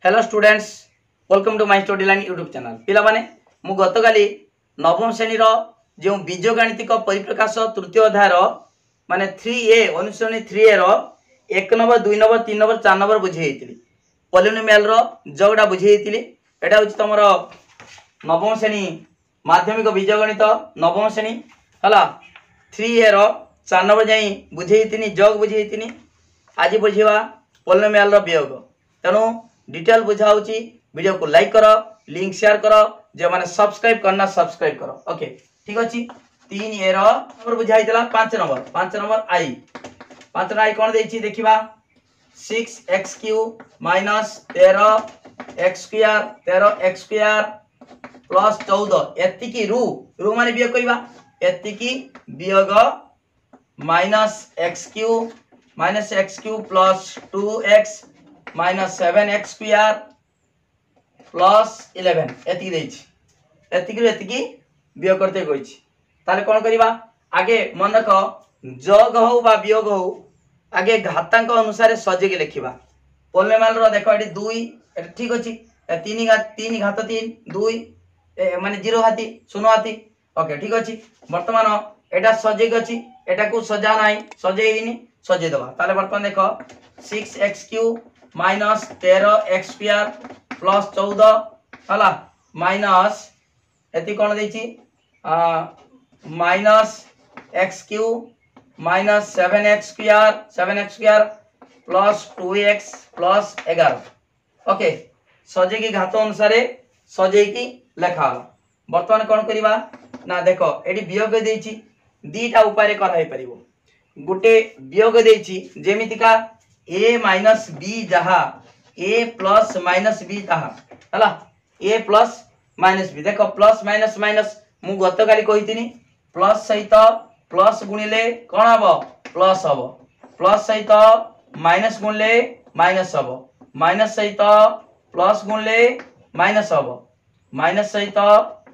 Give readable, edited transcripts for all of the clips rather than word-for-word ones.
Hello students, welcome to my study line YouTube channel. पिला माने मु गतकाली नवम श्रेणी जो बीजगणितिक परिप्रकाश तृतीय अध्याय माने 3A अनुश्रेणी 3A रो 1 नंबर 2 नंबर 3 नंबर 4 नंबर बुझेइतिली। पॉलिनोमियल रो जगडा बुझेइतिली। एटा होची तमरो नवम श्रेणी माध्यमिक बीजगणित नवम श्रेणी हला 3A रो 4 नंबर जाई बुझेइतिनी, जग बुझेइतिनी। आज बुझिवा पॉलिनोमियल रो वियोग। तेणु डिटेल बुझाऊँगी, वीडियो को लाइक करो, लिंक शेयर करो, जो माने सब्सक्राइब करना सब्सक्राइब करो। ओके ठीक अच्छी 3A नंबर बुझाई 5 नंबर आई 5 नंबर आई कौन देछि देखिबा 6x³ माइनस 13x² प्लस 14 एतिकी रू माने वियोग करिबा एतिकी वियोग minus x³ plus 2x minus 7x² plus 11 एतिकी देछि एतिकी वियोग करते कहिछि। ताले कोन करिबा आगे मन रख जग हो बा वियोग हो आगे घातांक अनुसार सजे के लिखिबा। पॉलिनोमियल रो देखो एटी 2 एटा ठीक अछि 3 घात 3 2 माने 0 हाती 0 हाती। ओके ठीक अछि। वर्तमान एटा सजे के अछि, एटा को सजा नाही सजेइनी सजे दबा। ताले वर्तमान देखो 6x³ माइनस 13x² प्लस 14 हला माइनस एति कोन देछि minus x³ minus 7x² plus 2x plus 11। Okay सजे की घात अनुसार सजे की लेखा हला। वर्तमान कोन करिबा ना देखो एडी वियोग देछि दीटा उपाय कराई परिबो। गुटे वियोग देछि जेमिति का a माइनस b जहा a प्लस माइनस b जहा हला a प्लस माइनस b देखो प्लस माइनस माइनस मु गत काली कहितिनी प्लस सहित प्लस गुणिले कोन हबो प्लस हबो, प्लस सहित माइनस गुणिले माइनस हबो, माइनस सहित प्लस गुणिले माइनस हबो, माइनस सहित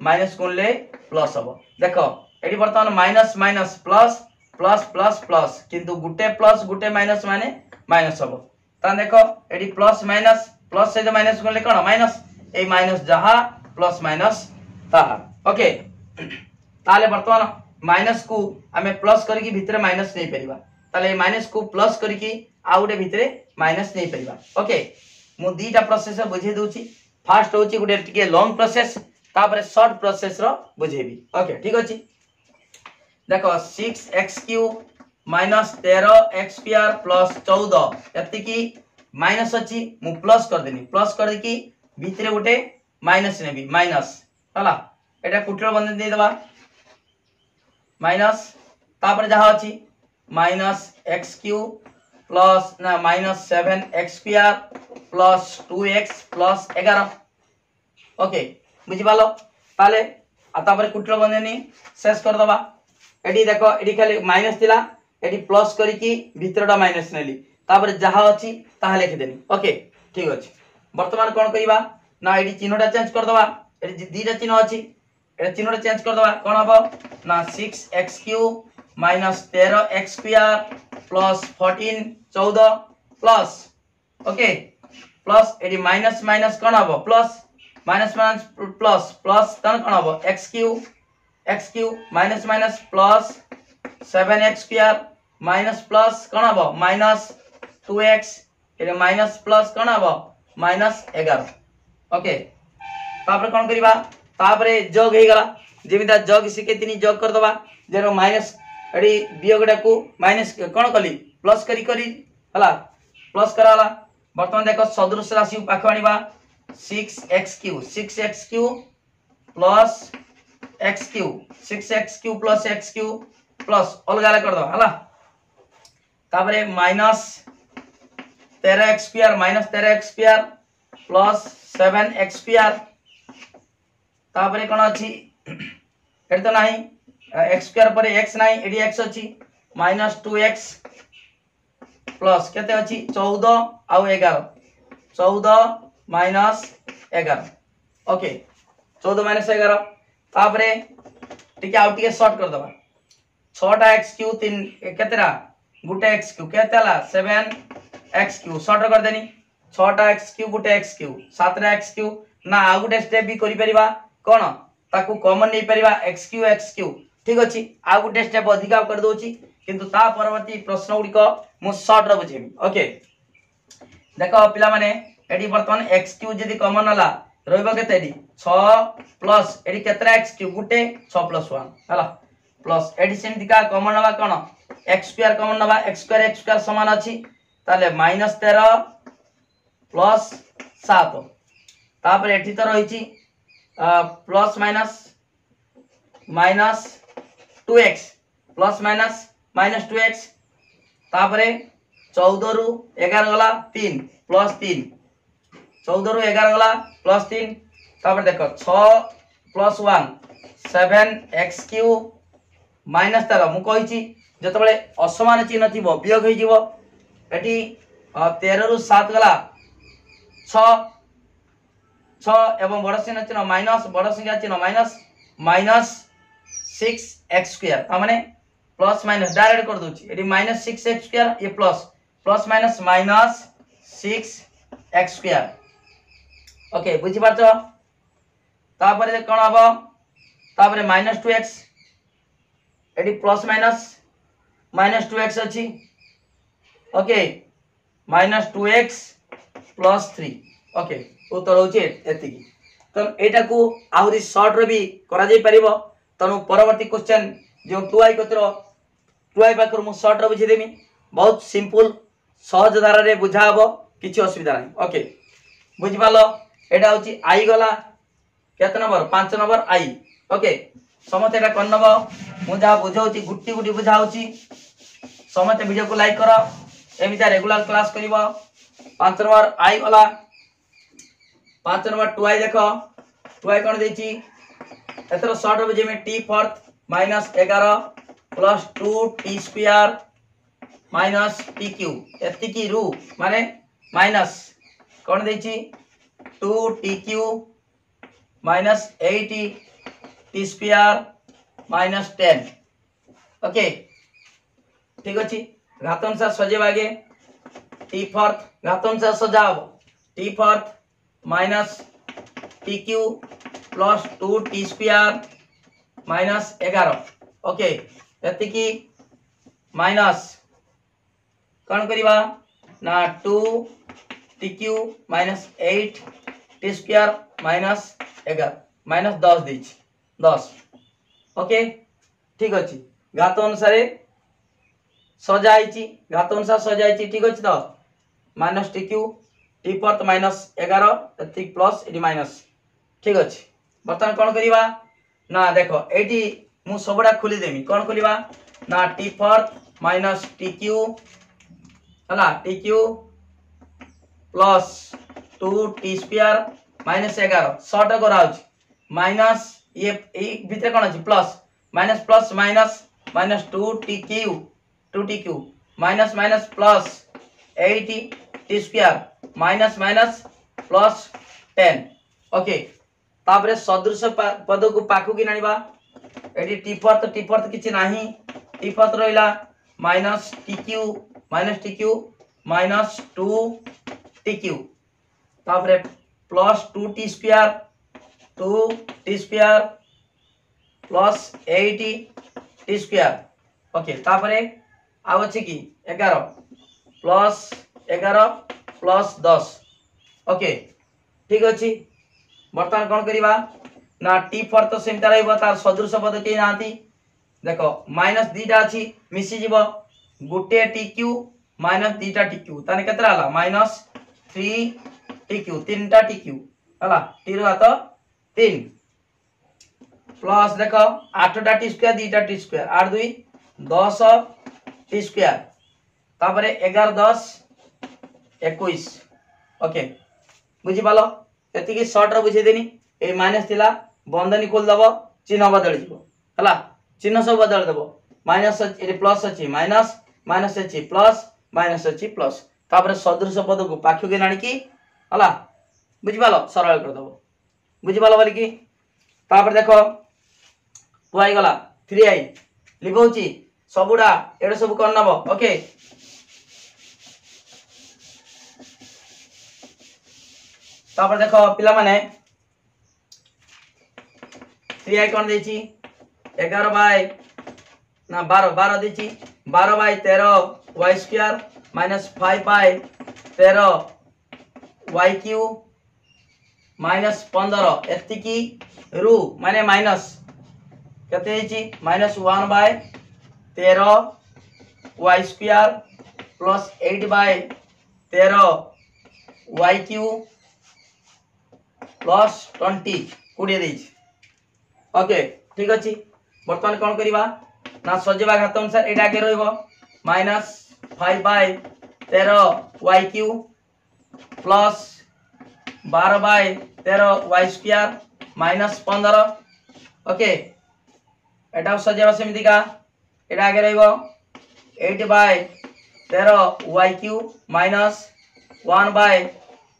माइनस गुणिले प्लस हबो। देखो एडी वर्तमान minus minus plus plus plus plus किंतु गुटे प्लस गुटे माइनस माने माइनस हबो। ता देखो एडी प्लस माइनस प्लस सहित माइनस गुणिले कोन माइनस ए माइनस जहा प्लस माइनस ताहा। ओके ताले वर्तमान माइनस को हमें प्लस करके भितरे माइनस नहीं परिबा। ताले माइनस को प्लस करके आउटे भितरे माइनस नहीं परिबा। ओके मु दीटा प्रोसेस बुझे दोची। फास्ट होची गुटे टिके लॉन्ग प्रोसेस तापर शॉर्ट प्रोसेस रो बुझेबी। ओके ठीक अछि। देखो 6x³ minus 13x² plus 14 एतिकी minus अछि मु प्लस कर देनी, प्लस कर देकी भितरे गुटे माइनस नेबी माइनस हला एटा कुटल बंधन दे दबा माइनस तापर जहा अछि माइनस x³ प्लस ना minus 7x² plus 2x plus 11। Okay बुझि पालो ताले तापर कुटल बंधनी शेष कर दबा। एडी देखो एडी खाली माइनस थिला एडी प्लस करिकी भितरटा माइनस नेली तापर जहा अछि ताहा लिखि देनी। ओके ठीक अछि। वर्तमान कोन करिबा ना एडी चिन्हटा चेंज कर दबा। एडी दीटा चिन्ह अछि एडी चिन्हटा चेंज कर दबा कोन हबो ना 6x³ minus 13x² plus 14 plus okay plus एडी माइनस माइनस कोन हबो plus minus minus plus plus तन कोन हबो x³ minus minus plus 7x² minus plus कोन हबो माइनस 2x एडी माइनस प्लस कोन हबो माइनस 11। ओके तापर कोन करिबा तापरे जग हे गला जेमिता जग सिके तिनी जग कर दबा जेरो माइनस एडी वियोगडा को माइनस कोन कली प्लस करी हला प्लस कराला। वर्तमान देखो सदृश राशि पाख आनिबा 6x³ plus x³ 6x³ plus x³ plus अलगा कर दो हला तापरे minus 13x² minus 13x² plus 7x² तापरे कोन अछि एड तो नाही x² पर x नाही एडी x अछि माइनस 2x प्लस केते अछि 14 आउ 11 14 माइनस 11। ओके 14 माइनस 11 तापरे टिके आउ टिके शॉर्ट कर दबा 6टा x³ 3 केतेरा गुटे x³ केतेला 7x³ शॉर्ट कर देनी 6टा एक्स क्यूब गोटे एक्स क्यूब 7टा एक्स क्यूब ना आ गोटे स्टेप भी करि परिबा कोन ताकू कॉमन नै परिबा एक्स क्यूब ठीक अछि आ गोटे स्टेप अधिका कर दोची किंतु ता परवर्ती प्रश्न गुडी को मु शॉर्ट रो बुझेमी ओके देखो पिला माने एडी बर्तन एक्स क्यूब जदी कॉमन हला रहइबो केते एडी 6 प्लस एडी केतरा एक्स क्यूब गुटे 6 प्लस 1 हला प्लस एडी सेमति का कॉमन हवा कोन एक्स स्क्वायर कॉमन हवा एक्स स्क्वायर समान अछि ताले -13 प्लस 7 तापर एठी तो रहिची plus minus 2x plus minus 2x तापर 14 रु 11 गला 3 प्लस 3 14 रु 11 गला प्लस 3 तापर देखो 6 प्लस 1 7x क्यूब माइनस 13 मु कहिची जतबेले असमान चिन्ह थिबो वियोग होई जीवो एटी 13 रु 7 गला 6 एवं बड़ चिन्ह चिन्ह माइनस बड़ संख्या चिन्ह माइनस 6x स्क्वायर ता माने प्लस माइनस डायरेक्ट कर दोची एटी माइनस 6x स्क्वायर ये plus minus minus 6x square okay बुझी पारछो तापर कोन हबो तापर minus 2x eighty plus minus 2x अछि okay minus 2x plus 3 okay उत्तर होचे एति तो एटा को आहुरी शॉर्ट रे भी करा जाई परिबो तनु परवर्ती क्वेश्चन जो 2i कतिर 2i पाकर मु शॉर्ट रे बुझी देमी बहुत सिंपल सहज धारा रे बुझा हबो किछि असुविधा नै ओके बुझि पालो एटा होची i गला केत नंबर 5 नंबर i ओके समते एटा कोन नबो मु जा बुझाउची गुट्टी गुटी बुझाउची समते वीडियो को लाइक करो एमिता रेगुलर क्लास करिवो 5 नंबर i गला 5 नंबर 2i देखो 2i कोन देची एतर शॉर्ट हो जे में t fourth minus 11 plus 2t square minus t cube एति की रू माने माइनस कोन देची 2t cube minus 8t square minus 10 okay ठीक अछि घात अनुसार सजेबा आगे t फोर्थ घात अनुसार सजाब t fourth minus t cube plus 2t square minus 11 okay एति की माइनस कोन करिबा ना 2t cube minus 8t square minus 11 minus 10 देछि 10 ओके ठीक अछि घात अनुसार सजाइछि घात अनुसार सजाइछि ठीक अछि तो minus t cube t fourth minus 11 एति प्लस एटी माइनस ठीक अछि बर्तन कोन करिबा ना देखो एटी मु सबडा खुली देमी कोन खुलिबा ना t fourth minus t cube हला t cube plus 2t square minus 11 short कराउछ माइनस ये भीतर कोन अछि plus plus minus 2t cube minus plus 8t square minus plus 10 okay तापरे सदृश पद को पाखु की नानिबा एडी t फोर्थ किछि नाही t फोर्थ रहिला minus t cube minus 2t cube तापरे plus 2t square plus 8t square okay तापरे आउ अछि की 11 प्लस 10 ओके ठीक अछि बर्तमान कोन करिबा ना t फोर्थ सेमता रहइबो तार सदृश पद के नांती देखो माइनस दीटा अछि मिसी जीवो गुटे t क्यूब माइनस दीटा t क्यूब ताने केतरा हला माइनस 3t क्यूब तीनटा t क्यूब हला t रो तो 3 प्लस देखो 8टा t स्क्वायर दीटा t स्क्वायर 8 2 10 t स्क्वायर तापरे 11 10 21 ओके बुझी पालो एति की शॉर्ट रो बुझे देनी ए माइनस थिला बंधनी खोल दबो चिन्ह बदल जीवो हला चिन्ह सब बदल दबो माइनस ए प्लस अछि माइनस अछि प्लस माइनस अछि प्लस तापर सदृश पद को पाखु के नानी की हला बुझी पालो सरल कर दबो बुझी पालो बोली की तापर देखो 2i गला 3i लिखौची सबुडा एडे सब कोन नबो ओके तापर देखो पिला माने 3i कोन देछि 11 बाय ना 12 देछि 12 by 13 y square minus 5 by 13 y cube minus 15 एतिकी रु माने माइनस केते हेछि minus 1 by 13 y square plus 8 by 13 y cube plus 20 कोडिए देछि। ओके ठीक अछि वर्तमान कोन करिबा ना सजेबा घात अनुसार एटा के रहइबो minus 5 by 13 y cube plus 12 by 13 y square minus 15। Okay एटा सजेबा सेमिति का एटा आगे रहइबो 8 by 13 y cube minus 1 by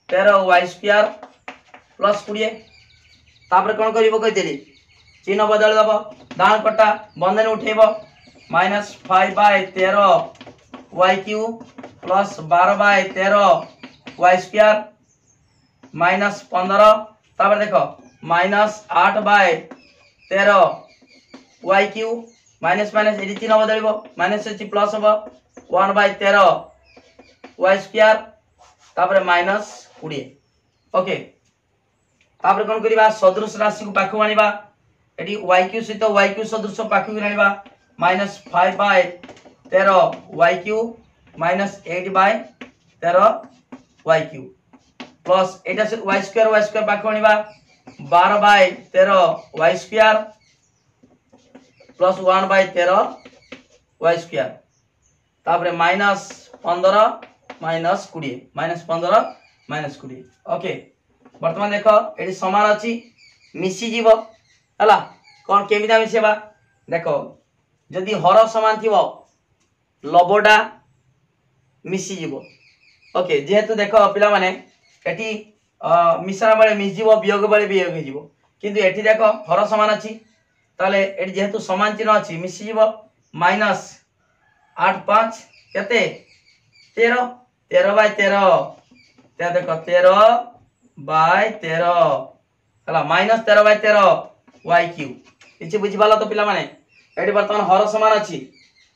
13 y square plus 20 तापर कोन करिवो कहितली चिन्ह बदल दबो दान कटा बंधन उठेबो minus 5 by 13 y cube plus 12 by 13 y square minus 15 तापर देखो minus 8 by 13 y cube minus minus एडी चिन्ह बदलिबो माइनस से प्लस हो 1 बाय 13 y स्क्वायर तापर माइनस 20। ओके तापर कोन करिबा सदृश राशि को पाखु आनिबा एडी y क्यूब सहित y क्यूब सदृश पाखु आनिबा minus 5 by 13 y cube minus 8 by 13 y cube plus एटा से y स्क्वायर पाखु आनिबा 12 by 13 y square plus 1 by 13 y square तापर minus 15 minus 20 minus 15 minus 20। Okay वर्तमान देखो एडी समान अछि मिसी जीवो हला कोन केमिदा मिसेबा देखो जदी हर समान थिवो लबडा मिसी जीवो। ओके जेहेतु देखो पिला माने एटी मिश्रण बेले मिस जीवो वियोग बेले वियोग हे जीवो किंतु एटी देखो हर समान अछि ताले एटी जेहेतु समान चिन्ह अछि मिसी जीवो माइनस 8 5 केते 13 13 बाय 13 ते देखो 13 बाय 13 हला माइनस 13 बाय 13 y क्यूब किछि बुझि पालो तो पिला माने एटी वर्तमान हर समान अछि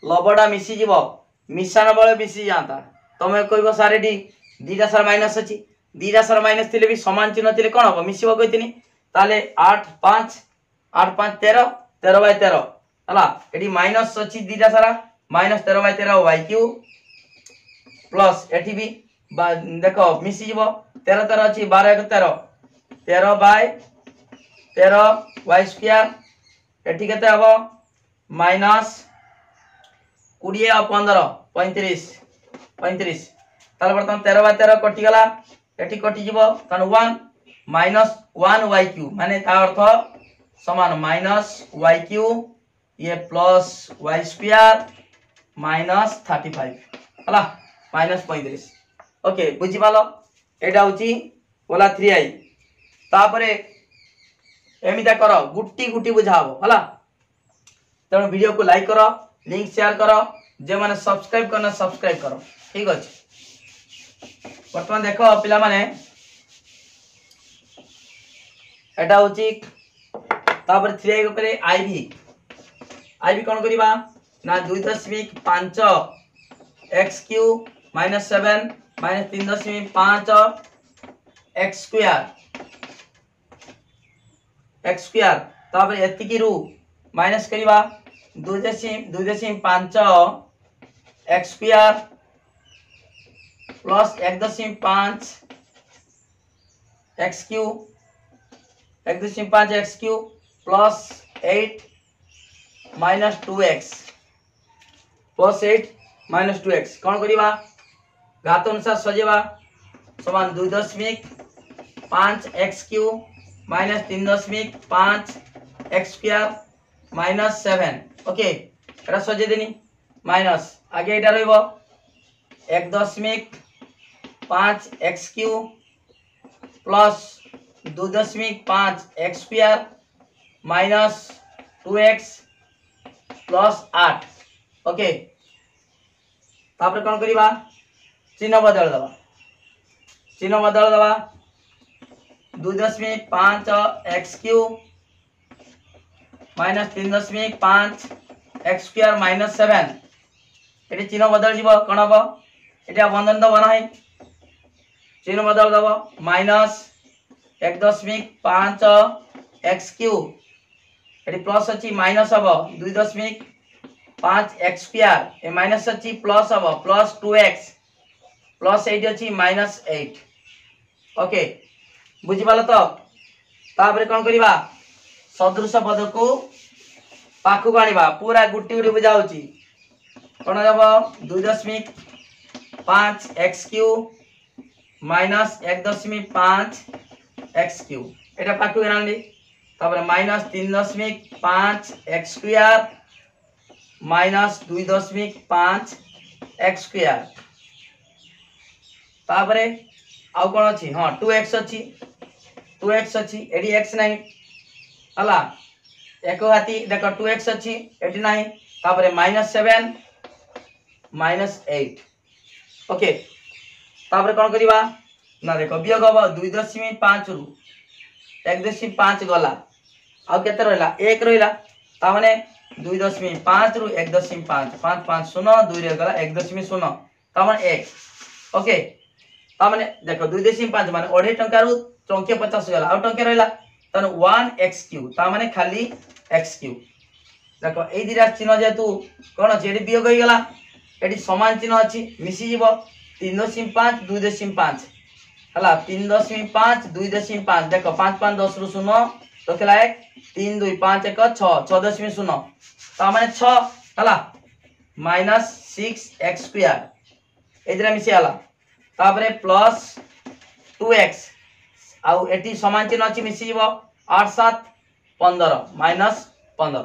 लबडा मिसी जीवो मिश्रण बेले मिसी जाता तमे कहबो सार एटी दीटा सार माइनस अछि दीटा सार माइनस थिले भी समान चिन्ह थिले कोन हो मिसिबो कहितनी ताले 8 5 13 13 बाय 13 हला एटी माइनस अछि दीटा सारा minus 13 by 13 y cube plus एटी भी देखो मिसी जीवो 13 13 अछि 12 1 13 13 बाय 13 y स्क्वायर एटी केते हबो माइनस 20 और 15 35 35 ताले बर्तमान 13 बाय 13 कटि गला एटी कटि जीवो तन 1 माइनस 1 y क्यूब माने ता अर्थ समान माइनस y क्यूब ये प्लस y स्क्वायर माइनस 35 हला माइनस 35। ओके बुझि पालो एटा होची बोला 3i तापरे एमिता करो गुट्टी गुट्टी बुझाबो हला तण वीडियो को लाइक करो लिंक शेयर करो जे माने सब्सक्राइब करना सब्सक्राइब करो ठीक अछि। वर्तमान देखो पिला माने एटा होची तापर 3i ऊपर आईवी कोन करिबा ना 2.5 x cube minus 7 minus 3.5 x square तापर एतिकी रु माइनस करिबा 2.5 x square plus 1.5 x cube 1.5 x cube plus 8 minus 2x plus 8 minus 2x कौन करिबा घात अनुसार सजेबा समान 2.5 x cube minus 3.5 x square minus 7। Okay एटा सजे देनी माइनस आगे एटा रहइबो 1.5 x cube plus 2.5 x square minus 2x plus 8। Okay तापर कोन करिबा चिन्ह बदल दबा 2.5 x cube minus 3.5 x square minus 7 ये चिन्ह बदल जीव कौन हम ये बंधन दब ना चिन्ह बदल दब माइनस 1.5 एक्स क्यूब ये प्लस अच्छी माइनस हम 2.5 एक्स स्क्वायर ये माइनस अच्छी प्लस हम प्लस 2x प्लस 8 अच्छी माइनस 8 ओके बुझिपाल तो तापर कौन करवा सदृश पद को पाखक आनिबा पूरा गुटी गुटी बुझाऊँगी कौन हम 2.5 x cube minus 1.5 x cube एटा पाखक आनी तापर minus 3.5 x square minus 2.5 x square तापर आउ कौन अच्छी हाँ 2x अच्छी 2x अच्छी एडी x नहीं हला एक हाथी देख 2x अच्छी एटी नहीं तापर माइनस 7 माइनस 8 ओके तापर कौन करवा ना देख वियोग हम 2.5 रु 1.5 गला आउ केते रहला 1 रहला ता माने 2.5 रु 1.5 5 5 0 2 रे गला 1.0 ता माने 1 ओके ता माने देखो 2.5 माने 2.5 टंका रु टंके 50 गला आउ टंके रहला तन 1 एक्स क्यूब ता माने खाली एक्स क्यूब देखो ए दिरा चिन्ह जेतु कोन अछि एडी वियोग होई गला एडी समान चिन्ह अछि मिसी जीवो 3.5 2.5 हला 3.5 2.5 देखो 5 5 10 रु 0 रखला 1 3 2 5 1 6 6.0 ता माने 6 हला माइनस 6 एक्स स्क्वायर ए दिरा मिसी हला तापरे प्लस 2x आउ एटी समान चिन्ह अछि मिसी जीवो 8 7 15 माइनस 15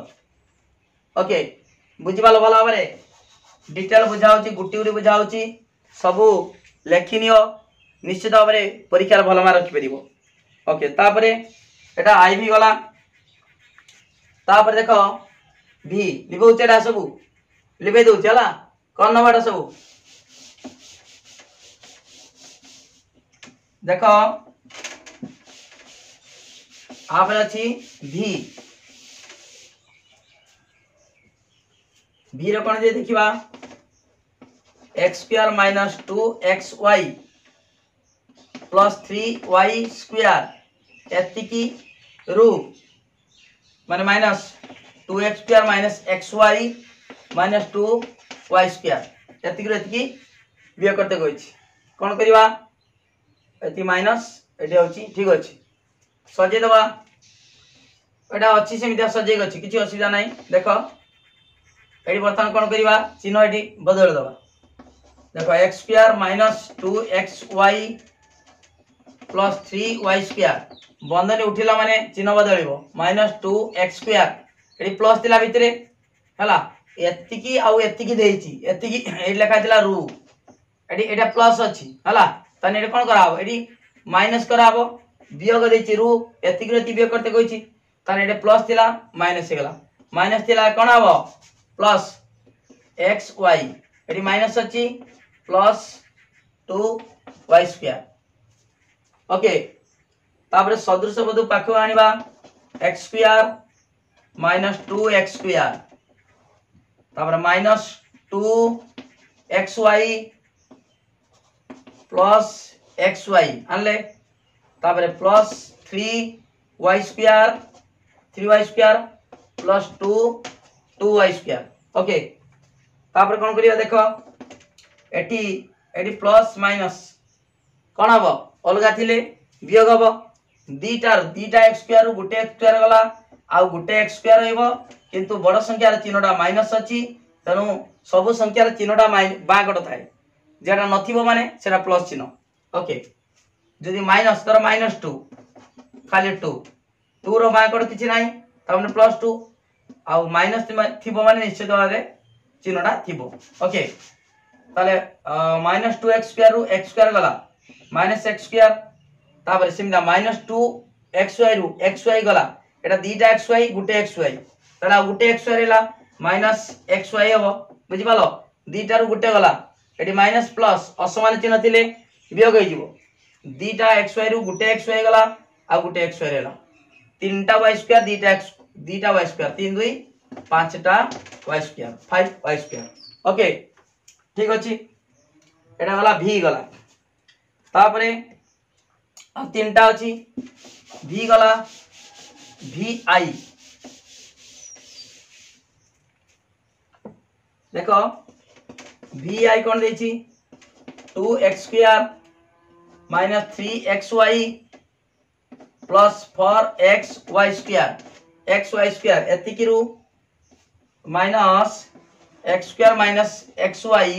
ओके बुझिबाल भल भाबरे डिटेल बुझाउची गुटी गुटी बुझाउची सबु लेखिनियो निश्चित भाबरे परीक्षा भल मार्क रखि परिबो ओके तापरे एटा आई भी गला तापरे देखो भी लिबो चेडा सबु लिबे दउ चला कोन नबाडा सबु देखो आप अच्छी भी भी रो कौन जे देखिबा x square minus 2xy plus 3y square एतिकी रु माने minus 2x square minus xy minus 2y square एतिकी बिया करते गइछि कोन करबा एति माइनस एटी होछि ठीक अछि सजे दबा एटा अछि सेमितिया सजे गछि किछि असुविधा नाही देखो एटी बर्तन कोन करबा चिन्ह एटी बदल दबा देखो x square minus 2xy plus 3y square बंधन उठिला माने चिन्ह बदलिबो माइनस 2x स्क्वायर एटी प्लस दिला भितरे हला एतिकी आउ एतिकी देइछि एतिकी एटी लेखा दिला रु एटी एटा प्लस अछि हला तने एटी कोन कराबो एटी माइनस कराबो वियोग देछि रु एतिकी रति वियोग करते कहिछि तने एटी प्लस दिला माइनस हेगला माइनस दिला कोन हबो प्लस xy एटी माइनस अछि प्लस 2y स्क्वायर ओके तापर सदृश पद पाखो आनिबा x square minus 2x square तापर माइनस 2xy प्लस xy आनले तापर plus 3y square plus 2y square okay तापर कोन करिया देखो एटी एटी प्लस माइनस कोन हबो अलगा थिले वियोग हबो दीटा x स्क्वायर रु गुटे x स्क्वायर गला आ गुटे x स्क्वायर होइबो किंतु बड़ संख्या रे चिन्हटा माइनस अछि तनु सब संख्या रे चिन्हटा बागड थाए जेटा नथिबो माने सेटा प्लस चिन्ह ओके जदि माइनस तर माइनस 2 खाली 2 रो बागड किछि नाही तमने प्लस 2 आ माइनस थिबो माने निश्चित भाबे चिन्हटा थिबो ओके ताले माइनस 2x स्क्वायर रु x स्क्वायर गला माइनस x स्क्वायर तापर सिमदा माइनस 2xy रु xy गला एटा दीटा xy गुटे xy तला गुटे xy रेला माइनस xy हबो बुझि पालो दीटा रु गुटे गला एटी माइनस प्लस असमान चिन्ह थिले वियोग होई जिवो दीटा xy रु गुटे xy गला आ गुटे x स्क्वायर हैला तीनटा y स्क्वायर दीटा y स्क्वायर 3 2 5टा y square 5 y square okay ठीक अछि एटा गला v गला तापरे आ तीनटा अछि v गला vi देखो vi कोन देछि 2x square minus 3xy plus 4xy square xy square एतिकी रु minus x square minus xy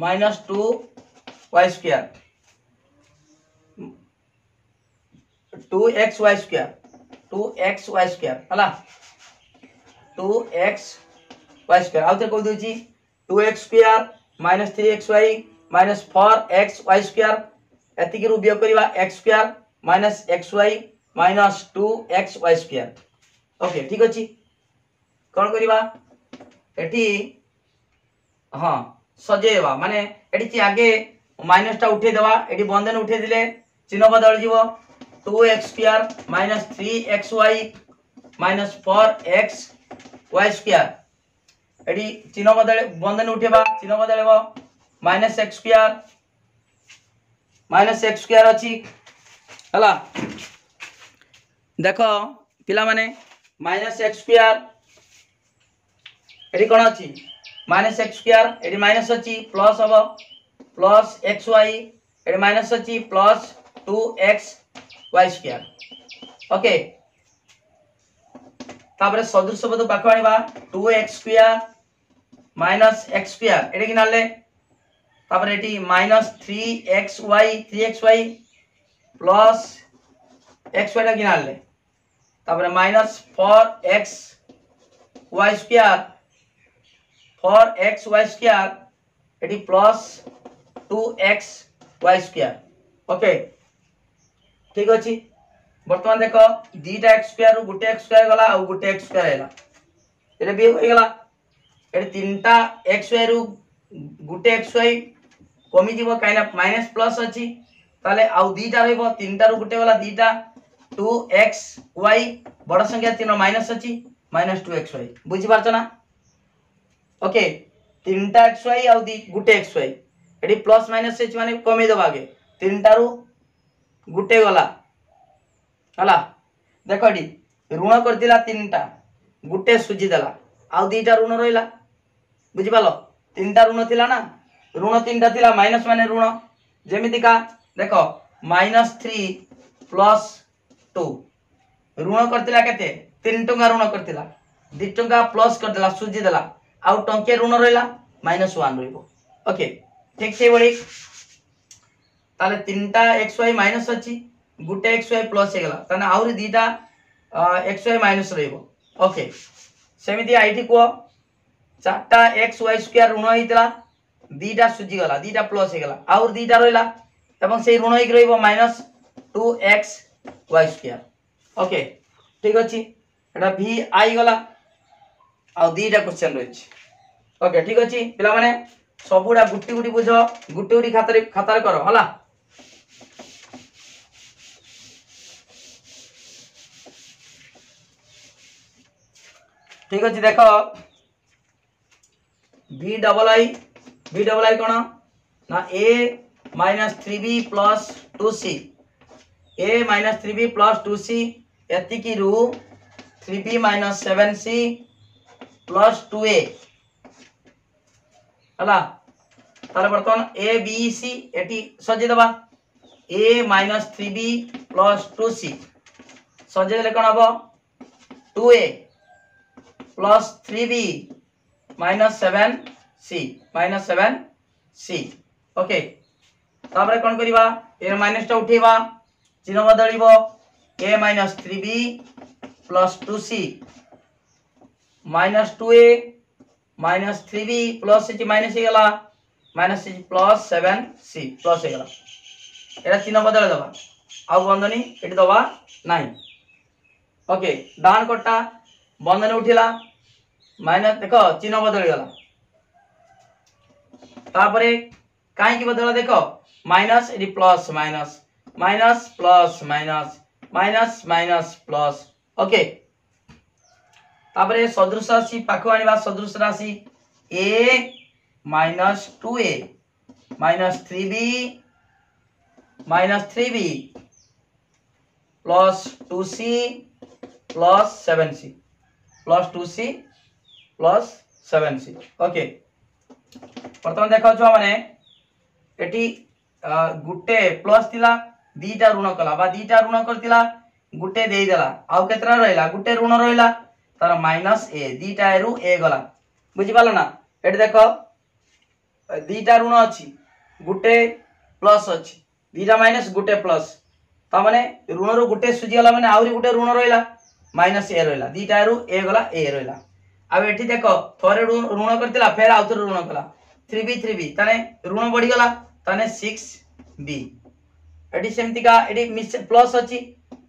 minus 2y square 2xy square हला 2xy स्क्वायर आउते को दोची 2x square minus 3xy minus 4xy square एतिकी रु बियोग करिवा x square minus xy minus 2xy square okay ठीक अछि कोन करिवा एठी हां सजेवा माने एठी ची आगे माइनस टा उठे देवा एठी बंधन उठे दिले चिन्ह बदल जीवो 2x square minus 3xy minus 4xy square एठी चिन्ह बदल बंधन उठेबा चिन्ह बदलेबो माइनस x स्क्वायर अछि हला देखो पिला माने माइनस x स्क्वायर एठी कोन अछि माइनस x स्क्वायर एठी माइनस अछि प्लस हबो प्लस xy एठी माइनस अछि प्लस 2xy स्क्वायर ओके तापरे सदृश पद पाख आनिबा 2x square minus x square एठी किनाले तापरे एठी माइनस 3xy प्लस xy टा किनाले तापरे माइनस 4xy स्क्वायर एटी प्लस 2xy स्क्वायर ओके ठीक अछि वर्तमान देखो दीटा x स्क्वायर रु गुटे x स्क्वायर गला और गुटे x स्क्वायर हैला एटा बी होई गला एटी तीनटा xy रु गुटे xy कमी जीवो काइना माइनस प्लस अछि ताले आउ दीटा रहइबो तीनटा रु गुटे वाला दीटा 2xy बड़ संख्या तीन माइनस अछि माइनस 2xy बुझि पारछ ना ओके तीनटा xy आउ दी गुटे xy एडी प्लस माइनस h माने कमी दबा आगे तीनटा रु गुटे गला हला देखो एडी ऋण करदिला तीनटा गुटे सुजी देला आउ दीटा ऋण रहिला बुझि पालो तीनटा ऋण थिला ना ऋण तीनटा थिला माइनस माने ऋण जेमिति का देखो -3 प्लस 2 ऋण करतिला केते 3 टंका ऋण करतिला 2 टंका प्लस कर देला सुजी देला आउ टंके ऋण रहिला -1 रहिबो ओके ठीक से बड़ी ताले तीनटा xy माइनस अछि गुटे xy प्लस हे गेला तने आउरी दीटा xy माइनस रहिबो ओके सेमिति आईटी को चारटा xy स्क्वायर ऋण हितला दीटा सुजी गला दीटा प्लस हे गेला आउर दीटा रहिला एवं सेही ऋण हिक रहिबो -2xy स्क्वायर ओके ठीक अछि एटा v आई गला आ दीटा क्वेश्चन रहिछि ओके ठीक अछि पिला माने सबुडा गुटी गुटी बुझो गुटी गुटी खातार करो हला ठीक अछि देखो v डबल आई कोन ना a minus 3b plus 2c a minus 3b plus 2c एतिकी रु 3b minus 7c plus 2a हला ताले बर्तन a b c एटी सजे दबा a minus 3b plus 2c सजे देले कोन हबो 2a plus 3b minus 7c okay तापरे कोन करिबा ए माइनस टा उठेबा चिन्ह बदलिबो a minus 3b plus 2c minus 2a minus 3b plus c minus हे गेला minus c plus 7c plus हे गेला एटा चिन्ह बदल दबा आ बंधनी एटी दबा नाही ओके डान कोटा बंधन उठिला माइनस देखो चिन्ह बदल गेला तापरे काहे की बदला देखो माइनस एडी plus minus minus plus minus minus minus plus okay तापरे सदृश राशि पाखु आनिबा सदृश राशि a minus 2a minus 3b plus 2c plus 7c plus 2c plus 7c okay प्रथम देखा छुआ माने एटी गुटे प्लस थिला दीटा ऋण कला बा दीटा ऋण करतिला गुटे देई देला आउ केतरा रहला गुटे ऋण रहला तार माइनस ए दीटा रु ए गला बुझि पालो ना एटी देखो दीटा ऋण अछि गुटे प्लस अछि दीटा माइनस गुटे प्लस ता माने ऋण रु गुटे सुजी गला माने आउरी गुटे ऋण रहला माइनस ए रहला दीटा रु ए गला ए रहला अब एठी देखो थोरे ऋण करतिला फेर आउथर ऋण कला 3b ताने ऋण बढ़ी गला ताने 6b एठी सेमति का एठी मिस प्लस अछि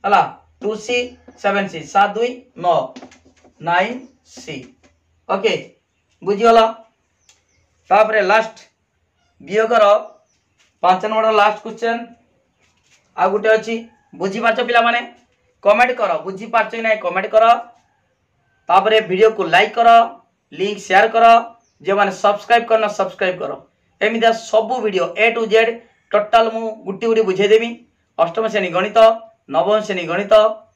हला 2c 7c 7 2 9 9c ओके बुझी गला तापरे लास्ट वियोगर 5 नंबर लास्ट क्वेश्चन आ गुटे अछि बुझी पाछो पिला माने कमेंट करो बुझी पाछो कि नै कमेंट करो तापरे वीडियो को लाइक करो लिंक शेयर करो जे माने सब्सक्राइब करना सब्सक्राइब करो एमिदा सब video A to Z total मु गुटी गुटी बुझे देबी अष्टम श्रेणी गणित नवम श्रेणी गणित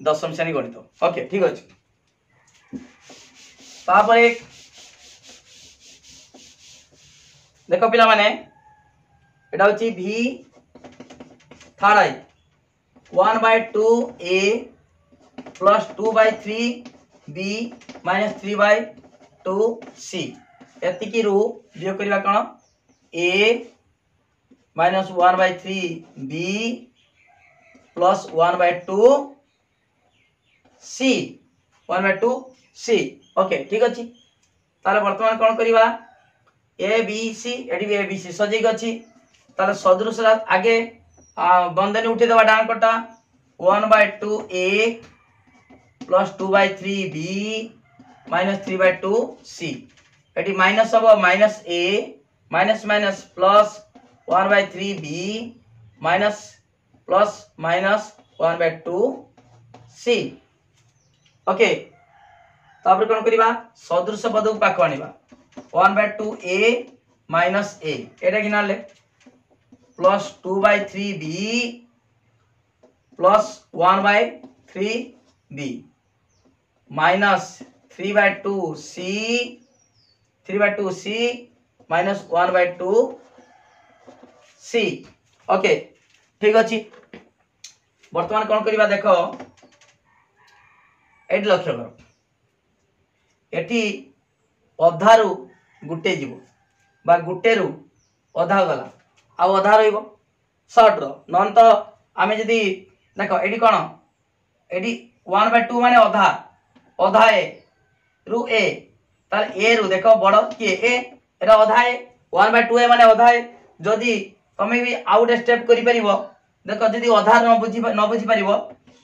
दशम श्रेणी गणित ओके ठीक अछि तापरे देखो पिला माने एटा होची v थर्ड आई 1/2 a plus 2/3 b minus 3/2 c एतिकी रु वियोग करबा कोन a minus 1/3 b plus 1/2 c 1/2 c okay ठीक अछि ताले वर्तमान कोन करबा a b c एडी a b c सजे गछि ताले सदृश आगे बंधनी उठे देबा डान कटा 1/2 a plus 2/3 b minus 3/2 c एटी माइनस अब minus a minus minus plus 1/3 b minus plus minus 1/2 c okay तापर कोन करिबा सदृश पद को पाख आनिबा 1/2 a माइनस a एटा किनाले plus 2/3 b plus 1/3 b minus 3/2 c minus 1/2 c okay ठीक अछि वर्तमान कोन करिबा देखो एटी लक्ष्य करो एटी अधारु गुटे जीवो बा गुटे रु अधा गला आ अधा रहिबो शॉर्ट रो नन तो आमे जदी देखो एटी कोन एटी 1/2 माने अधा अधा ए रु ए तार ए रु देखो बड़ के ए एटा अधा ए 1/2 ए माने अधा ए जदी तमे भी आउट स्टेप करि परिबो देखो जदी अधा न बुझी परिबो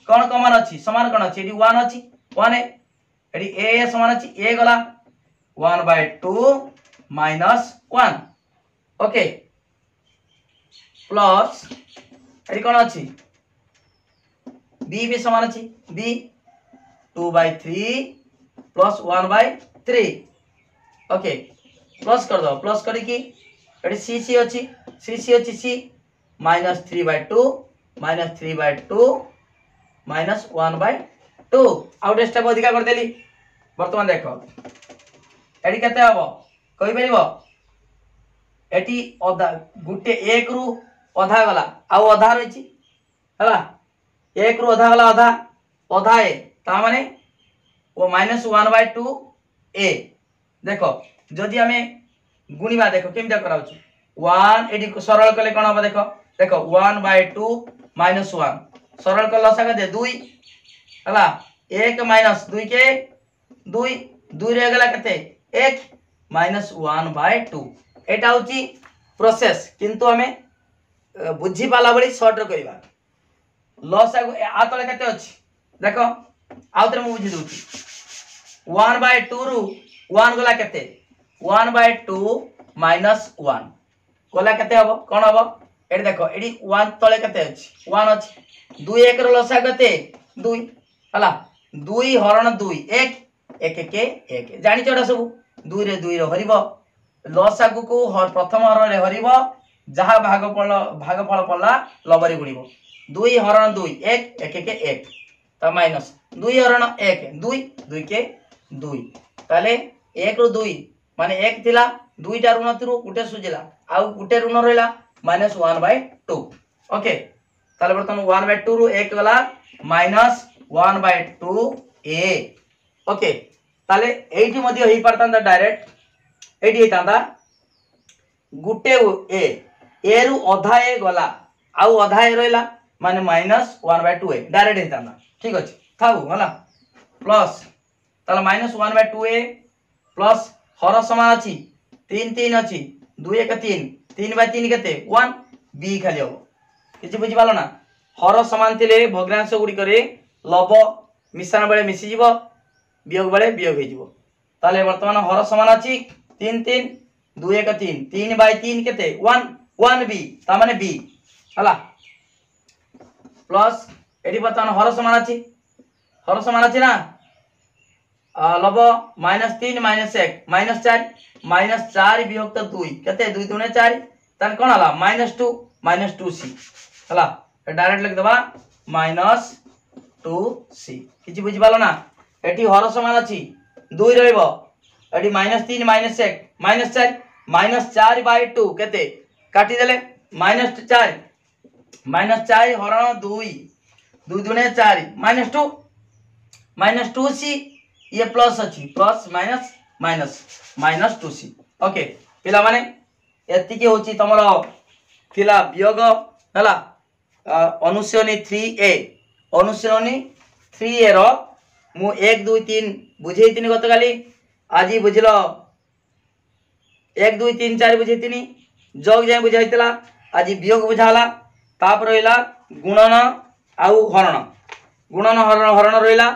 कोन कमान अछि समान कोन अछि एटी 1 अछि 1 ए एटी ए समान अछि ए गला 1/2 माइनस 1 ओके प्लस एटी कोन अछि b भी समान अछि b 2/3 प्लस 1/3 ओके प्लस कर दो प्लस करी की एटी c अछि c minus 3/2 minus 3/2 minus 1/2 out step अधिका कर देली वर्तमान देखो एटी केते हबो कहि परिबो एटी अधा गुटे 1 रु अधा गला आ अधा रहिछि हला 1 रु अधा गला अधा ए ता माने वो माइनस 1/2 ए देखो जदि हमें गुणिबा देखो केमिता कराउछु 1 एडी सरल कले कोन हो देखो देखो 1/2 माइनस 1 सरल कर लसा दे 2 हला 1 माइनस 2 के 2 2 रे गला कते 1 माइनस 1/2 एटा होची प्रोसेस किंतु हमें बुझी पाला बड़ी शॉर्ट रो करबा लॉस आ तले कते अछि देखो आउतरे मु बुझी दूची 1/2 रु 1 गला कते 1/2 माइनस 1 गला कते हबो कोन हबो एडी देखो एडी 1 तले केते अछि 1 अछि 2 1 रो लसा केते 2 हला 2 हरण 2 1 1 के 1 जानि चोडा सब 2 रे 2 रो हरिबो लसा को प्रथम हरण रे हरिबो जहा भागफल पड़ला लबरी गुणिबो 2 हरण 2 1 1 के 1 त माइनस 2 हरण 1 2 2 के 2 ताले 1 रो 2 माने 1 थिला 2 टा ऋण थिरु गुटे सुजिला आउ गुटे ऋण रहला -1/2 ओके ताले बर्तन 1/2 रु 1 गला -1/2 a ओके ताले एठी मध्ये होई परतांदा डायरेक्ट एठी हेतांदा गुटे ए रु अधा ए गला आउ अधा ए रहला माने -1/2 a डायरेक्ट हेतांदा ठीक अछि थाउ होला प्लस ताले -1/2 a प्लस हर समान अछि 3 3 अछि 2 1 3 3/3 केते 1 b खाली हो किछि बुझि पालो ना हर समान थिले भग्नांश गुडी करे लब मिश्रण बेले मिसि जीवो वियोग बेले वियोग हे जीवो ताले वर्तमान हर समान अछि 3 3 2 1 3 3/3 केते 1 1 b ता माने b हला प्लस एडी वर्तमान हर समान अछि ना लब -3 -1 -4 विभक्त 2 केते 2 2 4 तन कोन हला -2 c हला डायरेक्ट लिख दबा -2c किछि बुझि पालो ना एठी हर समान अछि 2 रहइबो एठी -3 -1 -4 -4/2 केते काटी देले -4 -4 हरण 2 2 2 4 -2c ये प्लस अछि प्लस माइनस -2c ओके पिला माने एति के होची तमरो थिला वियोग हला अनुश्रेणी 3a रो मु 1 2 3 बुझेइतिनी गतकाली आजी बुझलो 1 2 3 4 बुझेइतिनी जोग जाय बुझाइतला आजी वियोग बुझाला तापर रहिला गुणन आउ हरण हरण रहिला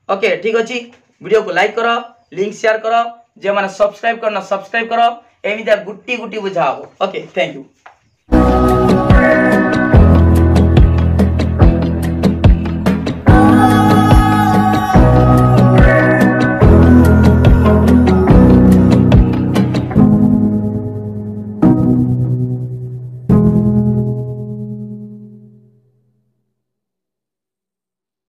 ओके ठीक अछि वीडियो को लाइक करो लिंक शेयर करो जे माने सब्सक्राइब करना सब्सक्राइब करो एमिता गुट्टी बुझाओ ओके थैंक यू।